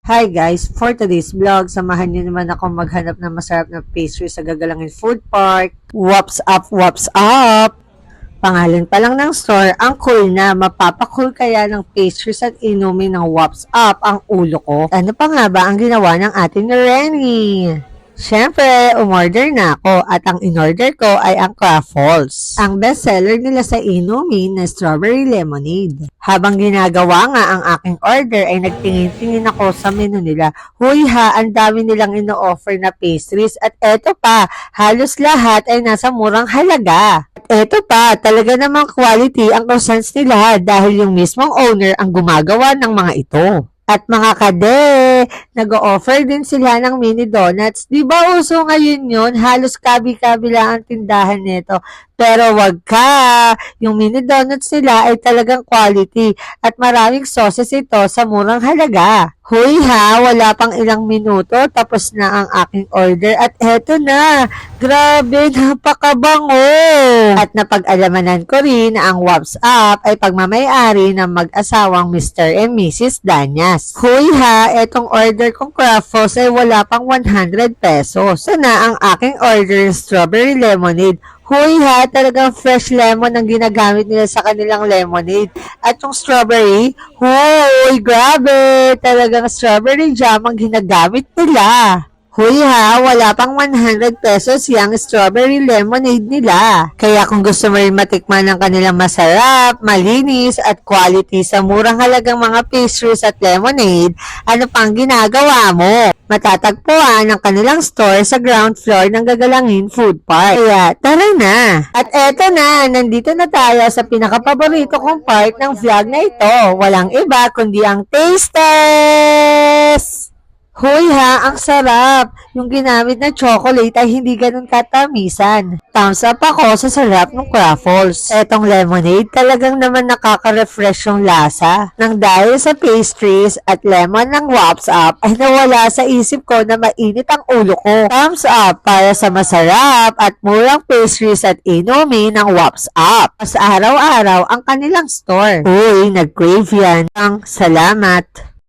Hi guys! For today's vlog, samahan niyo naman ako maghanap ng masarap na pastry sa Gagalangin Food Park. Whops up, whops up! Pangalan pa lang ng store, ang cool na. Mapapakool kaya ng pastries at inumin ng whops up ang ulo ko. Ano pa nga ba ang ginawa ng ating Renny? Siyempre, umorder na ako at ang in-order ko ay ang Craftfuls. Ang bestseller nila sa inumin na strawberry lemonade. Habang ginagawa nga ang aking order ay nagtingin-tingin ako sa menu nila. Huy ha, ang dami nilang ino-offer na pastries at eto pa, halos lahat ay nasa murang halaga. At eto pa, talaga namang quality ang croissants nila dahil yung mismong owner ang gumagawa ng mga ito. At mga kade, nag-o-offer din sila ng mini donuts. Di ba uso ngayon yun? Halos kabi-kabi lang ang tindahan nito. Pero wag ka! Yung mini donuts nila ay talagang quality at maraming sauces ito sa murang halaga. Huy ha, wala pang ilang minuto tapos na ang aking order at eto na! Grabe, napakabango! At napag-alamanan ko rin na ang Whops Up ay pagmamayari ng mag-asawang Mr. and Mrs. Danyas. Huy ha, etong order kong Craftfuls ay wala pang 100 pesos. Ito na ang aking order strawberry lemonade. Huy ha, talagang fresh lemon ang ginagamit nila sa kanilang lemonade. At yung strawberry, huy, grabe! Talagang strawberry jam ang ginagamit nila. Huy ha, wala pang 100 pesos yung strawberry lemonade nila. Kaya kung gusto mo rin matikman ng kanilang masarap, malinis at quality sa murang halagang mga pastries at lemonade, ano pang ginagawa mo? Matatagpuan ang kanilang store sa ground floor ng Gagalangin Food Park. Kaya tara na! At eto na, nandito na tayo sa pinakapaborito kong part ng vlog na ito. Walang iba kundi ang taste test! Hoy ha, ang sarap! Yung ginamit na chocolate ay hindi ganun katamisan. Thumbs up ako sa sarap ng Craftfuls. Etong lemonade talagang naman nakaka-refresh yung lasa. Nang dahil sa pastries at lemon ng Whops Up ay nawala sa isip ko na mainit ang ulo ko. Thumbs up para sa masarap at murang pastries at inumin ng Whops Up. Mas araw-araw ang kanilang store. Uy, nag-crave yan. Ang salamat!